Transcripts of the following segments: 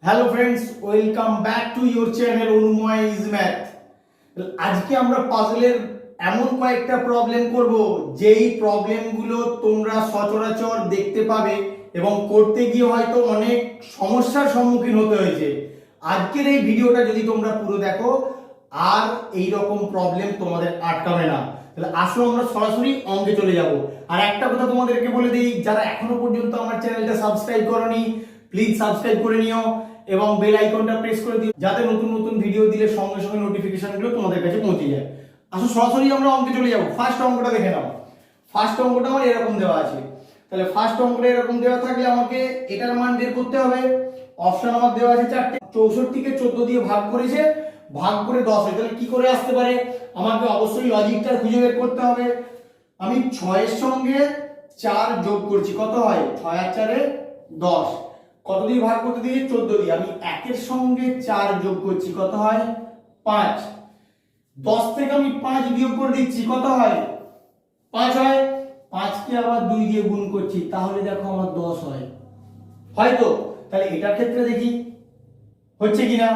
Hello friends, welcome back to your channel Anumoy easy math. আজকে আমরা পাজলের এমন কয়েকটা প্রবলেম করব যেই প্রবলেমগুলো তোমরা সচরাচর দেখতে পাবে এবং করতে গিয়ে হয়তো অনেক সমস্যার সম্মুখীন হতে হয়েছে। আজকের এই ভিডিওটা যদি তোমরা পুরো দেখো আর এই রকম প্রবলেম তোমাদের আটকাবে না। তাহলে আসো আমরা সরাসরি অঙ্কে চলে যাব। আর একটা কথা তোমাদেরকে বলে দিই, যারা এখনো পর্যন্ত আমার চ্যানেলটা সাবস্ক্রাইব করোনি প্লিজ সাবস্ক্রাইব করে নিও এবং বেল আইকনটা প্রেস করে দিও, যাতে নতুন নতুন ভিডিও দিলে সঙ্গে সঙ্গে নোটিফিকেশনগুলো তোমাদের কাছে পৌঁছে যায়। আসো সরাসরি আমরা অঙ্কে চলে যাব। ফার্স্ট অঙ্কটা দেখে নাও। ফার্স্ট অঙ্কটা আমার এরকম দেওয়া আছে। তাহলে ফার্স্ট অঙ্কটা এরকম দেওয়া থাকলে আমাকে এটার মান বের করতে হবে। অপশন আমার দেওয়া আছে চারটে। 64 কে 14 দিয়ে ভাগ করেছে, ভাগ করে 10 হয়। তাহলে কি করে আসতে পারে? আমাকে অবশ্যই লজিকটা খুঁজে বের করতে হবে। আমি 6 এর সঙ্গে 4 যোগ করছি, কত হয়? 6 আর 4 10। কত দিয়ে ভাগ করতে দিয়েছি? 14 দিয়ে। আমি 1 এর সঙ্গে 4 যোগ করছি, কত হয়? 5। 10 থেকে আমি 5 বিয়োগ করে দিচ্ছি, কত হয়? 5 হয়। 5 কে আবার 2 দিয়ে গুণ করছি, তাহলে দেখো আমার 10 হয়। হয়তো তাহলে এটার ক্ষেত্রে দেখি হচ্ছে কিনা।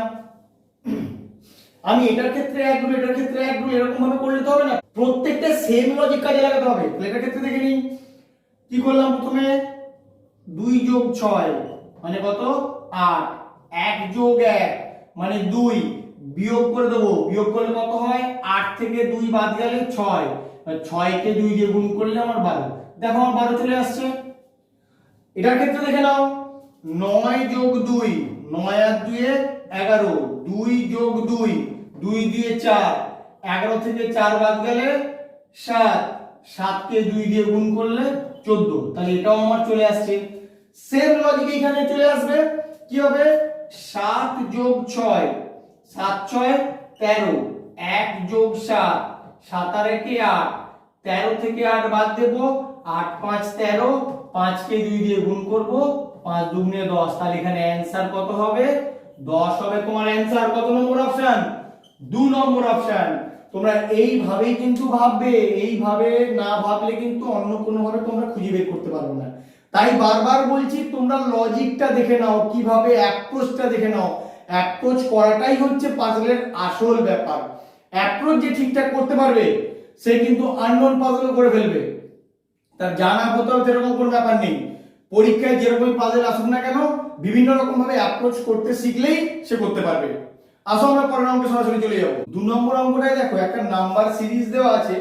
আমি এটার ক্ষেত্রে এক রুল, এটার ক্ষেত্রে এক রুল, এরকম ভাবে করলে তো হবে না, প্রত্যেকটা সেম লজিক কাজে লাগাতে হবে। তাহলে এটার ক্ষেত্রে দেখে নিই। কি করলাম? প্রথমে 2 যোগ 6 মানে কত? 8। 1 যোগ 1 মানে 2, বিয়োগ করে দেবো। বিয়োগ করলে কত হয়? 8 থেকে 2 বাদ গেলে 6, 6 কে 2 দিয়ে গুণ করলে আমার 12। দেখো আমার 12 চলে আসছে। এটার ক্ষেত্রে দেখে নাও। 9 যোগ 2, 9 আর 2 11, 2 যোগ 2, 2 দিয়ে 4, 11 থেকে 4 বাদ গেলে 7, 7 কে 2 দিয়ে গুণ করলে 14। তাহলে এটাও আমার চলে আসছে। সেম লজিক এখানে চলে আসবে। কি হবে? 7 যোগ 6, 7 6 13, 1 যোগ 7, 7 আর 1 8, 13 থেকে 8 বাদ দেব, 8 5 13, 5 কে 2 দিয়ে গুণ করব, 5 দুগুণে 10। তাহলে এখানে অ্যানসার কত হবে? 10 হবে তোমার অ্যানসার। কত নম্বর অপশন? 2 নম্বর অপশন। তোমরা এইভাবেই কিন্তু ভাববে, এইভাবে না ভাবলে কিন্তু অন্য কোনো ভাবে তোমরা খুঁজে বের করতে পারবে না। তাই বারবার বলছি, তোমরা লজিকটা দেখে নাও, কিভাবে অ্যাপ্রোচটা দেখে নাও। অ্যাপ্রোচ করাটাই হচ্ছে পাজলের আসল ব্যাপার। অ্যাপ্রোচ যে ঠিকঠাক করতে পারবে সে কিন্তু আননোন পাজল করে ফেলবে। তার জানা হতে হবে সেরকম কোনো ব্যাপার নেই। পরীক্ষায় যেরকম পাজল আসুক না কেন, বিভিন্ন রকম ভাবে অ্যাপ্রোচ করতে শিখলেই সে করতে পারবে। আসো আমরা পরের অঙ্কে সরাসরি চলে যাব। 2 নম্বর অঙ্কটায় দেখো একটা নাম্বার সিরিজ দেওয়া আছে,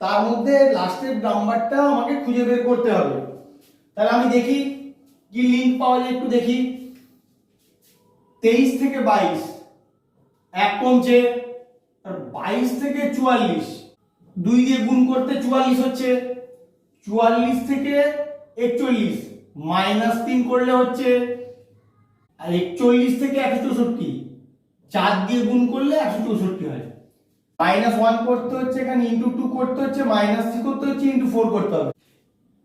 তার মধ্যে লাস্টের নাম্বারটা আমাকে খুঁজে বের করতে হবে। তাহলে আমি দেখি কি লিংক পাওয়া যায়, একটু দেখি। 23 থেকে 22 এক কমছে, আর 22 থেকে 44 2 দিয়ে গুণ করতে 44 হচ্ছে। 44 থেকে 41 -3 করলে হচ্ছে। আর 41 থেকে 164 4 দিয়ে গুণ করলে 164 হয়। -1 করতে হচ্ছে, এখানে *2 করতে হচ্ছে, -3 করতে হচ্ছে, *4 করতে হবে।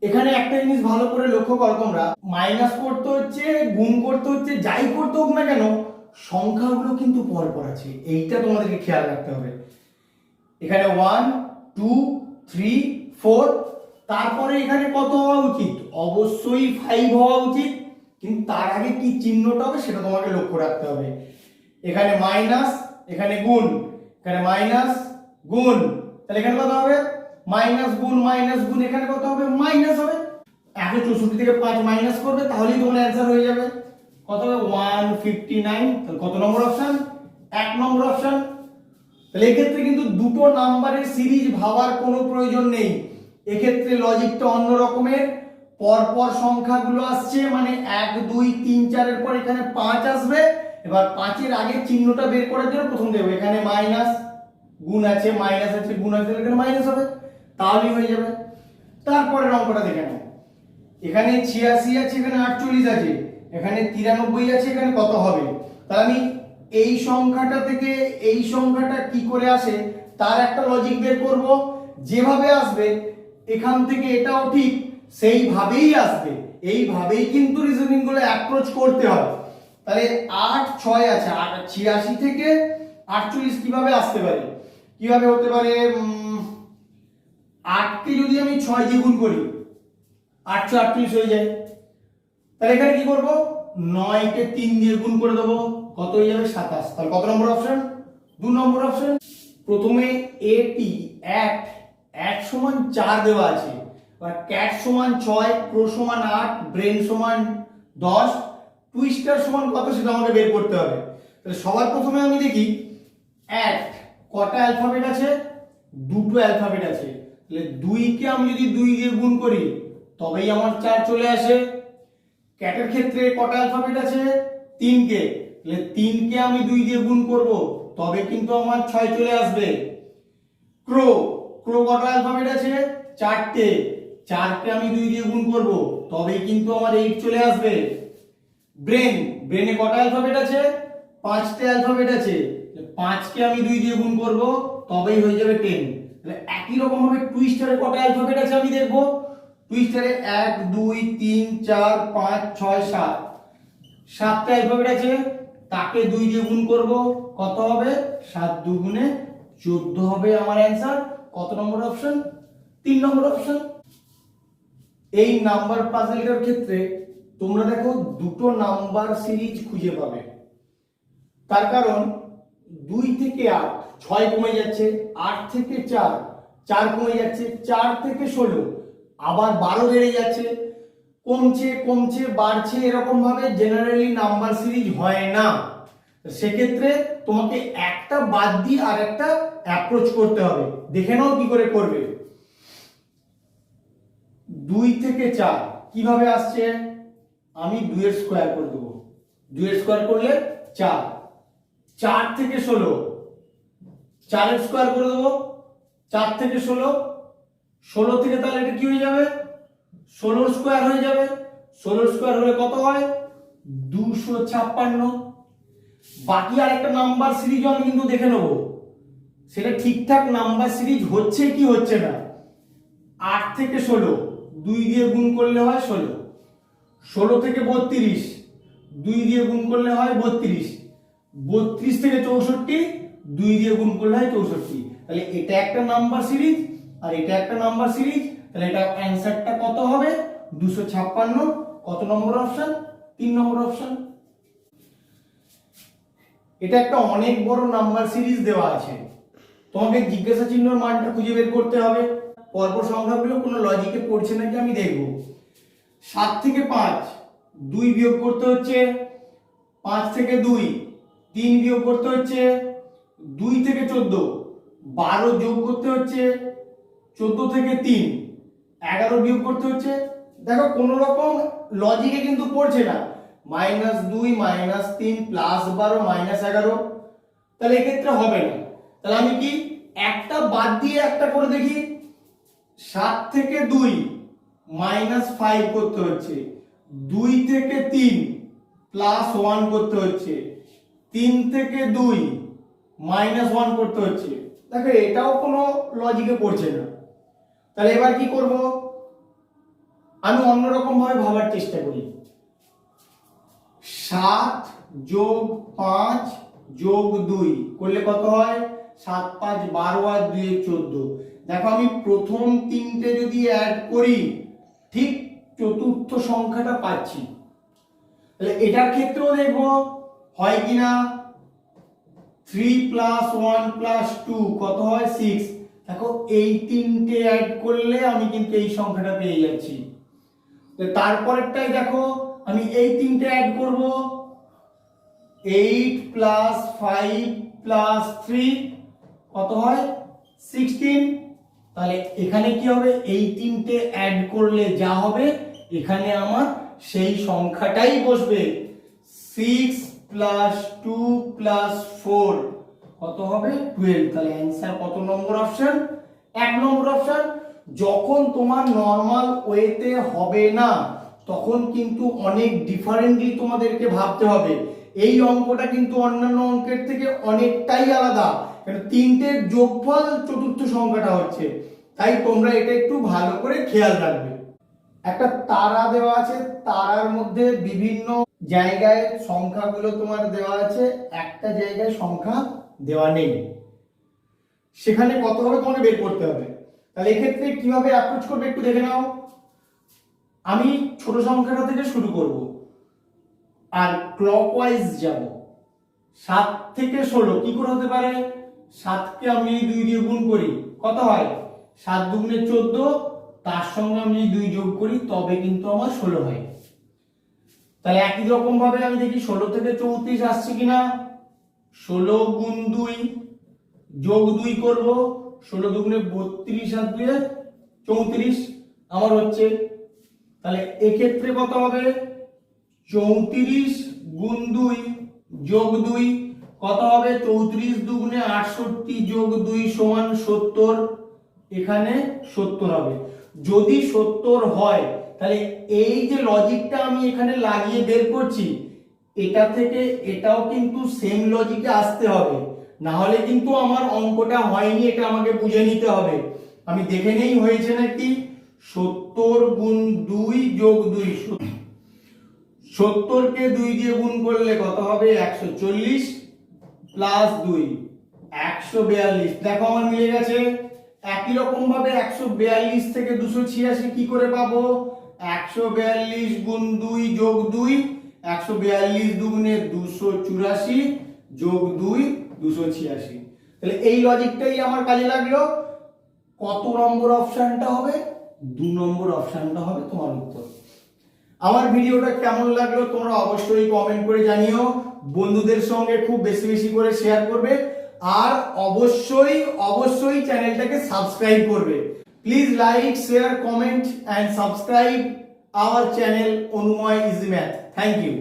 এখানে একটা জিনিস ভালো করে লক্ষ্য করো তোমরা, মাইনাস করতে হচ্ছে, গুণ করতে হচ্ছে, যাই করতে হোক না কেন সংখ্যাগুলো কিন্তু পরপর আছে, এইটা তোমাদেরকে খেয়াল রাখতে হবে। এখানে 1 2 3 4, তারপরে এখানে কত হওয়া উচিত? অবশ্যই 5 হওয়া উচিত, কিন্তু তার আগে কি চিহ্নটা হবে সেটা তোমাকে লক্ষ্য রাখতে হবে। এখানে মাইনাস, এখানে গুণ, এখানে মাইনাস গুণ, তাহলে এখানে কত হবে? মাইনাস গুণ, এখানে কত হবে? মাইনাস হবে। 164 থেকে 5 মাইনাস করবে, তাহলেই তোমার অ্যানসার হয়ে যাবে। কত হবে? 159। তাহলে কত নম্বর অপশন? 1 নম্বর অপশন। তাহলে এক্ষেত্রে কিন্তু দুটো নাম্বারের সিরিজ ভাবার কোনো প্রয়োজন নেই। এক্ষেত্রে লজিকটা অন্য রকমের। পরপর সংখ্যাগুলো আসছে, মানে 1 2 3 4 এর পর এখানে 5 আসবে। এবার 5 এর আগে চিহ্নটা বের করার জন্য প্রথম দেব, এখানে মাইনাস, গুণ আছে, মাইনাস আছে, গুণ আছে, এখানে মাইনাস হবে, তাহলেই হয়ে যাবে। তারপরে অঙ্কটা দেখে নাও। এখানে 86 আছে, এখানে 48 আছে, এখানে 93 আছে, এখানে কত হবে? তাহলে আমি এই সংখ্যাটা থেকে এই সংখ্যাটা কি করে আসে তার একটা লজিক বের করব। যেভাবে আসবে এখান থেকে এটাও ঠিক সেইভাবেই আসবে, এইভাবেই কিন্তু রিজনিং গুলো অ্যাপ্রোচ করতে হয়। তাহলে 8 6 আছে, 86 থেকে 48 কিভাবে আসতে পারে? কিভাবে হতে পারে? 8 কে যদি আমি 6 দিয়ে গুণ করি 848 হয়ে যায়। তাহলে এখানে কি করব? 9 কে 3 দিয়ে গুণ করে দেবো, কত হয়ে যাবে 27। তাহলে কত নম্বর অপশন? 2 নম্বর অপশন। প্রথমে এটি 1 সমান 4 দেওয়া আছে, আর ক্যাট সমান 6, প্রো সমান 8, ব্রেন সমান 10, টুইস্টার সমান কত সেটা আমাকে বের করতে হবে। তাহলে সবার প্রথমে আমি দেখি কটা অ্যালফাবেট আছে? দুটো অ্যালফাবেট আছে। তাহলে 2 কে আমি যদি 2 দিয়ে গুণ করি তবেই আমার 4 চলে আসে। ক্যাটের ক্ষেত্রে কটা অ্যালফাবেট আছে? 3 কে। তাহলে 3 কে আমি 2 দিয়ে গুণ করব তবে কিন্তু আমার 6 চলে আসবে। ক্রো কটা অ্যালফাবেট আছে? 4টে। 4 কে আমি 2 দিয়ে গুণ করব তবেই কিন্তু আমার 8 চলে আসবে। ব্রেনে কটা অ্যালফাবেট আছে? 5টে অ্যালফাবেট আছে। 5 কে আমি 2 দিয়ে গুণ করব তবেই হয়ে যাবে 10। তাহলে একই রকম ভাবে টুইস্টারে কটা অ্যালফাবেট আছে আমি দেখব। টুইস্টারে 1 2 3 4 5 6 7, 7টা অ্যালফাবেট আছে। তাকে 2 দিয়ে গুণ করব কত হবে? 7 দুগুণে 14 হবে আমার অ্যানসার। কত নম্বর অপশন? 3 নম্বর অপশন। এই নাম্বার পাজলটার ক্ষেত্রে তোমরা দেখো দুটো নাম্বার সিরিজ খুঁজে পাবে। তার কারণ 2 থেকে 8 6 কমে যাচ্ছে, 8 থেকে 4 4 কমে যাচ্ছে, 4 থেকে 16 আবার 12 বেড়ে যাচ্ছে, কমছে বাড়ছে, এরকম ভাবে জেনারেলি নাম্বার সিরিজ হয় না। সেক্ষেত্রে তোমাকে একটা বাদ দিয়ে আর একটা অ্যাপ্রোচ করতে হবে। দেখে নাও কি করে করবে। 2 থেকে 4 কিভাবে আসছে? আমি 2 এর স্কয়ার করে দেবো। 2 এর স্কয়ার করলে 4। 4 থেকে 16 4 এর স্কয়ার করে দেবো। 4 থেকে 16, 16 থেকে তাহলে এটা কি হয়ে যাবে? 16 স্কয়ার হয়ে যাবে। 16 স্কয়ার হলে কত হয়? 256। বাকি আরেকটা নাম্বার সিরিজ আমি কিন্তু দেখে নেব সেটা ঠিকঠাক নাম্বার সিরিজ হচ্ছে কি হচ্ছে না। 8 থেকে 16 2 দিয়ে গুণ করলে হয় 16। 16 থেকে 32 2 দিয়ে গুণ করলে হয় 32। 32 থেকে 64 2 দিয়ে গুণ করলে হয় 64। তাহলে এটা একটা নাম্বার সিরিজ আর এটা একটা নাম্বার সিরিজ। তাহলে এটা অ্যানসারটা কত হবে? 256। কত নম্বর অপশন? 3 নম্বর অপশন। এটা একটা অনেক বড় নাম্বার সিরিজ দেওয়া আছে, তোমাকে জিজ্ঞাসা চিহ্নের মানটা খুঁজে বের করতে হবে। পরপর সংখ্যাগুলো কোনো লজিকে পড়ছে নাকি আমি দেখব। 7 থেকে 5 2 বিয়োগ করতে হচ্ছে, 5 থেকে 2 3 বিয়োগ করতে হচ্ছে, 2 থেকে 14 12 যোগ করতে হচ্ছে, 14 থেকে 3 11 বিয়োগ করতে হচ্ছে। দেখো কোন রকম লজিকে কিন্তু পড়ছে না। -2 -3 +12 -11, তাহলে এক্ষেত্রে হবে না। তাহলে আমি কি একটা বাদ দিয়ে একটা করে দেখি। 7 থেকে 2 -5 করতে হচ্ছে, 2 থেকে 3 +1 করতে হচ্ছে, 3 থেকে 2 -1 করতে হচ্ছে। দেখো এটাও কোনো লজিকে পড়ছে না। তাহলে এবার কি করব? আমি অন্যরকম ভাবে ভাবার চেষ্টা করি। 7 যোগ 5 যোগ 2 করলে কত হয়? 7 5 12 আর 2 14। দেখো আমি প্রথম তিনটে যদি অ্যাড করি ঠিক চতুর্থ সংখ্যাটা পাচ্ছি। তাহলে এটার ক্ষেত্রেও দেখব হয় কিনা। 3 + 1 + 2 কত হয়? 6। দেখো এই তিনটে অ্যাড করলে আমি কিন্তু এই সংখ্যাটা পেয়ে যাচ্ছি। তারপরেরটাই দেখো আমি এই তিনটে অ্যাড করব, 8 + 5 + 3 কত হয়? 16। তাহলে এখানে কি হবে? এই তিনটে অ্যাড করলে যা হবে এখানে আমার সেই সংখ্যাটাই বসবে। 6 + 2 + 4 কত হবে? 12। তাহলে অ্যানসার কত নম্বর অপশন? 1 নম্বর অপশন। যখন তোমার নরমাল ওয়েতে হবে না তখন কিন্তু অনেক ডিফারেন্টলি তোমাদেরকে ভাবতে হবে। এই অঙ্কটা কিন্তু অন্যান্য অঙ্কের থেকে অনেকটাই আলাদা, কারণ তিনটের যোগফল চতুর্থ সংখ্যাটা হচ্ছে। তাই তোমরা এটা একটু ভালো করে খেয়াল রাখবে। একটা তারা দেওয়া আছে, তারার মধ্যে বিভিন্ন জায়গায় সংখ্যাগুলো তোমার দেওয়া আছে, একটা জায়গায় সংখ্যা দেওয়া নেই। সেখানে কত হবে তোমাকে বের করতে হবে। তাহলে এক্ষেত্রে কিভাবে অ্যাপ্রোচ করবে একটু দেখে নাও। আমি ছোট সংখ্যাটা থেকে শুরু করব। আর ক্লকওয়াইজ যাব। 7 থেকে 16 কি করে হতে পারে? 7কে আমি 2 দিয়ে গুণ করি, কত হয়? 7 দুগুণে 14, তার সঙ্গে আমি 2 যোগ করি তবে কিন্তু আমার 16 হয়। তাহলে একই রকম ভাবে আমি দেখি 16 থেকে 34 আসছে কিনা। 16 গুণ 2 যোগ 2 করব, 16 দুগুণে 32 আর 2 34 আমার হচ্ছে। তাহলে এক্ষেত্রে কত হবে? 34 গুণ 2 যোগ 2 কত হবে? 34 দুগুণে 68 যোগ 2 সমান 70। এখানে 70 হবে। যদি 70 হয় তাহলে এই যে লজিকটা আমি এখানে লাগিয়ে বের করছি, এটা থেকে এটাও কিন্তু সেম লজিকে আসতে হবে, না হলে কিন্তু আমার অঙ্কটা হয়নি, এটা আমাকে বুঝে নিতে হবে। আমি দেখে নেই হয়েছে নাকি। 70 গুণ 2 যোগ 2, 70 কে 2 দিয়ে গুণ করলে কত হবে? 140 প্লাস 2 142। দেখো আমার মিলে গেছে। একই রকম ভাবে 142 থেকে 286 কি করে পাবো? 142 গুণ 2 যোগ 2, 142 দুগুণে 284 যোগ 2 286। তাহলে এই লজিকটাই আমার কাজে লাগলো। কত নম্বর অপশনটা হবে? 2 নম্বর অপশনটা হবে তোমার উত্তর। আমার ভিডিওটা কেমন লাগলো তোমরা অবশ্যই কমেন্ট করে জানিও। বন্ধুদের সঙ্গে খুব বেশি বেশি করে শেয়ার করবে, আর অবশ্যই অবশ্যই চ্যানেলটাকে সাবস্ক্রাইব করবে। Please like, share, comment and subscribe our channel Anumoy easy math. Thank you.